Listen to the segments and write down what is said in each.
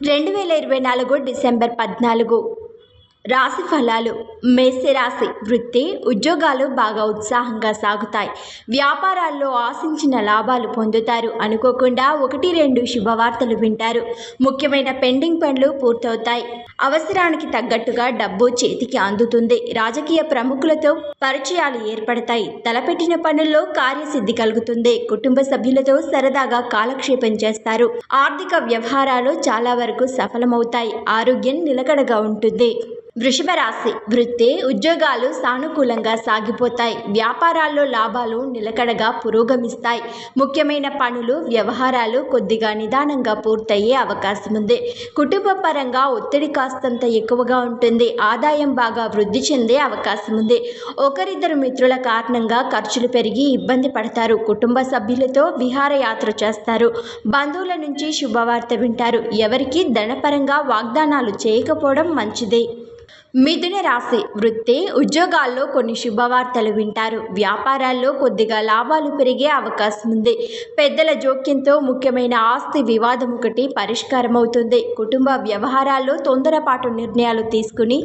2024 December 14 రాశి ఫలాలు. మేషరాశి. వృత్తి, ఉద్యోగాలు బాగా ఉత్సాహంగా సాగుతాయి. వ్యాపారాల్లో ఆశించిన లాభాలు పొందుతారు. అనుకోకుండా 1-2 శుభవార్తలు వింటారు. ముఖ్యమైన పెండింగ్ పనులు పూర్తవుతాయి. అవసరానికి తగ్గట్టుగా డబ్బు చేతికి అందుతుంది. రాజకీయ ప్రముఖులతో పరిచయాలు ఏర్పడతాయి. తలపెట్టిన పనుల్లో కార్యసిద్ధి కలుగుతుంది. కుటుంబ సభ్యులతో సరదాగా కాలక్షేపం చేస్తారు. ఆర్థిక వ్యవహారాలు చాలా వరకు సఫలమవుతాయి. ఆరోగ్యం నిలకడగా ఉంటుంది. వృషభ రాశి. వృత్తి, ఉద్యోగాలు సానుకూలంగా సాగిపోతాయి. వ్యాపారాల్లో లాభాలు నిలకడగా పురోగమిస్తాయి. ముఖ్యమైన పనులు, వ్యవహారాలు కొద్దిగా నిదానంగా పూర్తయ్యే అవకాశం ఉంది. కుటుంబ పరంగా ఒత్తిడి కాస్తంత ఎక్కువగా ఉంటుంది. ఆదాయం బాగా వృద్ధి చెందే అవకాశం ఉంది. ఒకరిద్దరు మిత్రుల కారణంగా ఖర్చులు పెరిగి ఇబ్బంది పడతారు. కుటుంబ సభ్యులతో విహారయాత్ర చేస్తారు. బంధువుల నుంచి శుభవార్త వింటారు. ఎవరికి ధనపరంగా వాగ్దానాలు చేయకపోవడం మంచిది. మిథున రాశి. వృత్తి, ఉద్యోగాల్లో కొన్ని శుభవార్తలు వింటారు. వ్యాపారాల్లో కొద్దిగా లాభాలు పెరిగే అవకాశం ఉంది. పెద్దల జోక్యంతో ముఖ్యమైన ఆస్తి వివాదం ఒకటి పరిష్కారం అవుతుంది. కుటుంబ వ్యవహారాల్లో తొందరపాటు నిర్ణయాలు తీసుకుని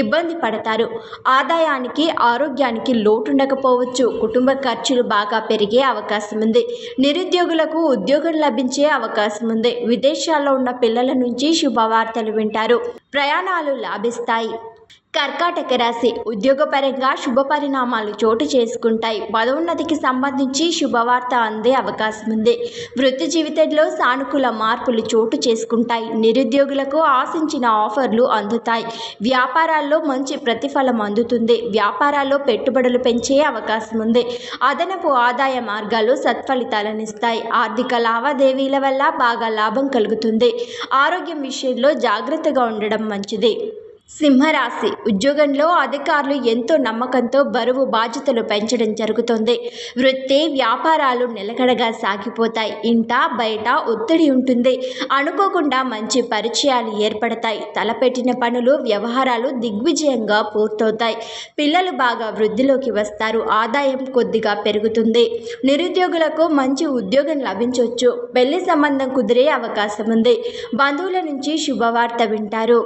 ఇబ్బంది పడతారు. ఆదాయానికి, ఆరోగ్యానికి లోటుండకపోవచ్చు. కుటుంబ ఖర్చులు బాగా పెరిగే అవకాశం ఉంది. నిరుద్యోగులకు ఉద్యోగం లభించే అవకాశం ఉంది. విదేశాల్లో ఉన్న పిల్లల నుంచి శుభవార్తలు వింటారు. ప్రయాణాలు లాభిస్తాయి. కర్కాటక రాశి. ఉద్యోగపరంగా శుభ పరిణామాలు చోటు చేసుకుంటాయి. పదోన్నతికి సంబంధించి శుభవార్త అందే అవకాశం ఉంది. వృత్తి జీవితంలో సానుకూల మార్పులు చోటు చేసుకుంటాయి. నిరుద్యోగులకు ఆశించిన ఆఫర్లు అందుతాయి. వ్యాపారాల్లో మంచి ప్రతిఫలం అందుతుంది. వ్యాపారాల్లో పెట్టుబడులు పెంచే అవకాశం ఉంది. అదనపు ఆదాయ మార్గాలు సత్ఫలితాలనిస్తాయి. ఆర్థిక లావాదేవీల వల్ల బాగా లాభం కలుగుతుంది. ఆరోగ్యం విషయంలో జాగ్రత్తగా ఉండడం మంచిది. సింహరాశి. ఉద్యోగంలో అధికారులు ఎంతో నమ్మకంతో బరువు బాధ్యతలు పెంచడం జరుగుతుంది. వృత్తి, వ్యాపారాలు నిలకడగా సాగిపోతాయి. ఇంట బయట ఒత్తిడి ఉంటుంది. అనుకోకుండా మంచి పరిచయాలు ఏర్పడతాయి. తలపెట్టిన పనులు, వ్యవహారాలు దిగ్విజయంగా పూర్తవుతాయి. పిల్లలు బాగా వృద్ధిలోకి వస్తారు. ఆదాయం కొద్దిగా పెరుగుతుంది. నిరుద్యోగులకు మంచి ఉద్యోగం లభించవచ్చు. పెళ్లి సంబంధం కుదిరే అవకాశం ఉంది. బంధువుల నుంచి శుభవార్త వింటారు.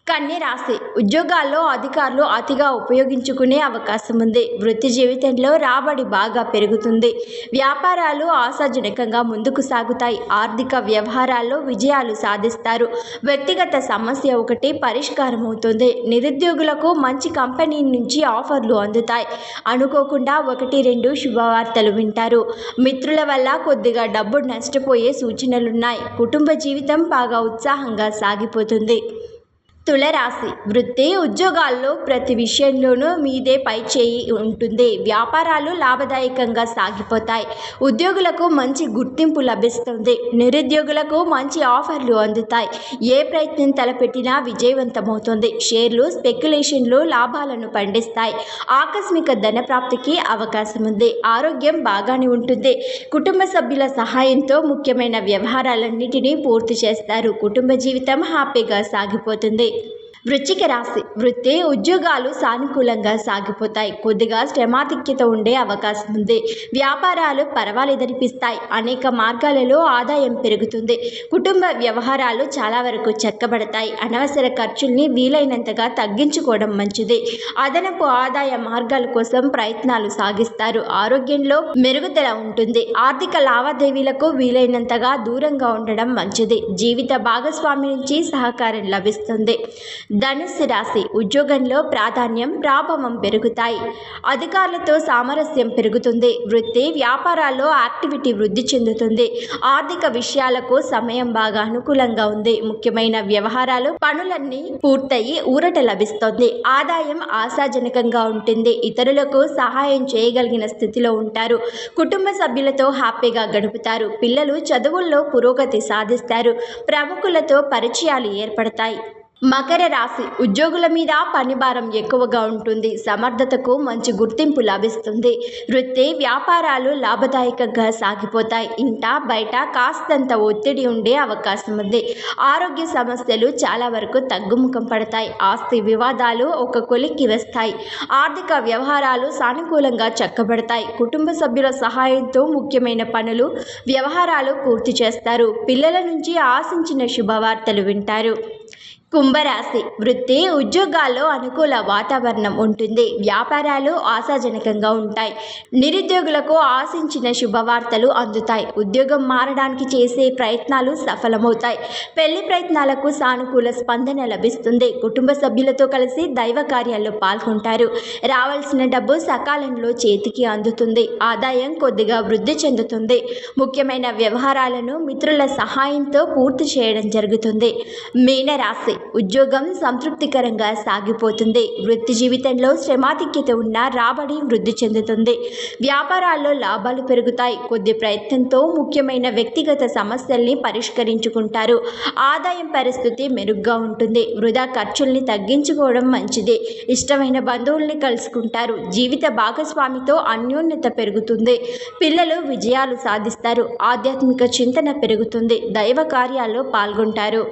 కన్య రాశి. ఉద్యోగాల్లో అధికారులు అతిగా ఉపయోగించుకునే అవకాశం ఉంది. వృత్తి జీవితంలో రాబడి బాగా పెరుగుతుంది. వ్యాపారాలు ఆశాజనకంగా ముందుకు సాగుతాయి. ఆర్థిక వ్యవహారాల్లో విజయాలు సాధిస్తారు. వ్యక్తిగత సమస్య ఒకటి పరిష్కారం అవుతుంది. నిరుద్యోగులకు మంచి కంపెనీ నుంచి ఆఫర్లు అందుతాయి. అనుకోకుండా 1-2 శుభవార్తలు వింటారు. మిత్రుల వల్ల కొద్దిగా డబ్బు నష్టపోయే సూచనలున్నాయి. కుటుంబ జీవితం బాగా ఉత్సాహంగా సాగిపోతుంది. తులరాశి. వృత్తి, ఉద్యోగాల్లో ప్రతి విషయంలోనూ మీదే పై చేయి ఉంటుంది. వ్యాపారాలు లాభదాయకంగా సాగిపోతాయి. ఉద్యోగులకు మంచి గుర్తింపు లభిస్తుంది. నిరుద్యోగులకు మంచి ఆఫర్లు అందుతాయి. ఏ ప్రయత్నం తలపెట్టినా విజయవంతమవుతుంది. షేర్లు, స్పెక్యులేషన్లు లాభాలను పండిస్తాయి. ఆకస్మిక ధనప్రాప్తికి అవకాశం ఉంది. ఆరోగ్యం బాగానే ఉంటుంది. కుటుంబ సభ్యుల సహాయంతో ముఖ్యమైన వ్యవహారాలన్నిటినీ పూర్తి చేస్తారు. కుటుంబ జీవితం హ్యాపీగా సాగిపోతుంది. వృశ్చిక రాశి. వృత్తి, ఉద్యోగాలు సానుకూలంగా సాగిపోతాయి. కొద్దిగా శ్రమాధిక్యత ఉండే అవకాశం ఉంది. వ్యాపారాలు పర్వాలేదనిపిస్తాయి. అనేక మార్గాలలో ఆదాయం పెరుగుతుంది. కుటుంబ వ్యవహారాలు చాలా వరకు చక్కబడతాయి. అనవసర ఖర్చుల్ని వీలైనంతగా తగ్గించుకోవడం మంచిది. అదనపు ఆదాయ మార్గాల కోసం ప్రయత్నాలు సాగిస్తారు. ఆరోగ్యంలో మెరుగుదల ఉంటుంది. ఆర్థిక లావాదేవీలకు వీలైనంతగా దూరంగా ఉండడం మంచిది. జీవిత భాగస్వామి నుంచి సహకారం లభిస్తుంది. ధనుస్సు రాశి. ఉద్యోగంలో ప్రాధాన్యం, ప్రాభవం పెరుగుతాయి. అధికారులతో సామరస్యం పెరుగుతుంది. వృత్తి, వ్యాపారాల్లో యాక్టివిటీ వృద్ధి చెందుతుంది. ఆర్థిక విషయాలకు సమయం బాగా అనుకూలంగా ఉంది. ముఖ్యమైన వ్యవహారాలు పనులన్నీ పూర్తయి ఊరట లభిస్తుంది. ఆదాయం ఆశాజనకంగా ఉంటుంది. ఇతరులకు సహాయం చేయగలిగిన స్థితిలో ఉంటారు. కుటుంబ సభ్యులతో హ్యాపీగా గడుపుతారు. పిల్లలు చదువుల్లో పురోగతి సాధిస్తారు. ప్రముఖులతో పరిచయాలు ఏర్పడతాయి. మకర రాశి ఉద్యోగుల మీద పనిభారం ఎక్కువగా ఉంటుంది. సమర్థతకు మంచి గుర్తింపు లభిస్తుంది. వృత్తి వ్యాపారాలు లాభదాయకంగా సాగిపోతాయి. ఇంట బయట కాస్తంత ఒత్తిడి ఉండే అవకాశం ఉంది. ఆరోగ్య సమస్యలు చాలా వరకు తగ్గుముఖం పడతాయి. ఆస్తి వివాదాలు ఒక కొలిక్కి వస్తాయి. ఆర్థిక వ్యవహారాలు సానుకూలంగా చక్కబడతాయి. కుటుంబ సభ్యుల సహాయంతో ముఖ్యమైన పనులు వ్యవహారాలు పూర్తి చేస్తారు. పిల్లల నుంచి ఆశించిన శుభవార్తలు వింటారు. కుంభరాశి వృత్తి ఉద్యోగాల్లో అనుకూల వాతావరణం ఉంటుంది. వ్యాపారాలు ఆశాజనకంగా ఉంటాయి. నిరుద్యోగులకు ఆశించిన శుభవార్తలు అందుతాయి. ఉద్యోగం మారడానికి చేసే ప్రయత్నాలు సఫలమవుతాయి. పెళ్లి ప్రయత్నాలకు సానుకూల స్పందన లభిస్తుంది. కుటుంబ సభ్యులతో కలిసి దైవ కార్యాల్లో పాల్గొంటారు. రావాల్సిన డబ్బు సకాలంలో చేతికి అందుతుంది. ఆదాయం కొద్దిగా వృద్ధి చెందుతుంది. ముఖ్యమైన వ్యవహారాలను మిత్రుల సహాయంతో పూర్తి చేయడం జరుగుతుంది. మీనరాశి ఉద్యోగం సంతృప్తికరంగా సాగిపోతుంది. వృత్తి జీవితంలో శ్రమాధిక్యత ఉన్న రాబడి వృద్ధి చెందుతుంది. వ్యాపారాల్లో లాభాలు పెరుగుతాయి. కొద్ది ప్రయత్నంతో ముఖ్యమైన వ్యక్తిగత సమస్యల్ని పరిష్కరించుకుంటారు. ఆదాయం పరిస్థితి మెరుగ్గా ఉంటుంది. వృధా ఖర్చుల్ని తగ్గించుకోవడం మంచిది. ఇష్టమైన బంధువుల్ని కలుసుకుంటారు. జీవిత భాగస్వామితో అన్యోన్యత పెరుగుతుంది. పిల్లలు విజయాలు సాధిస్తారు. ఆధ్యాత్మిక చింతన పెరుగుతుంది. దైవ కార్యాల్లో పాల్గొంటారు.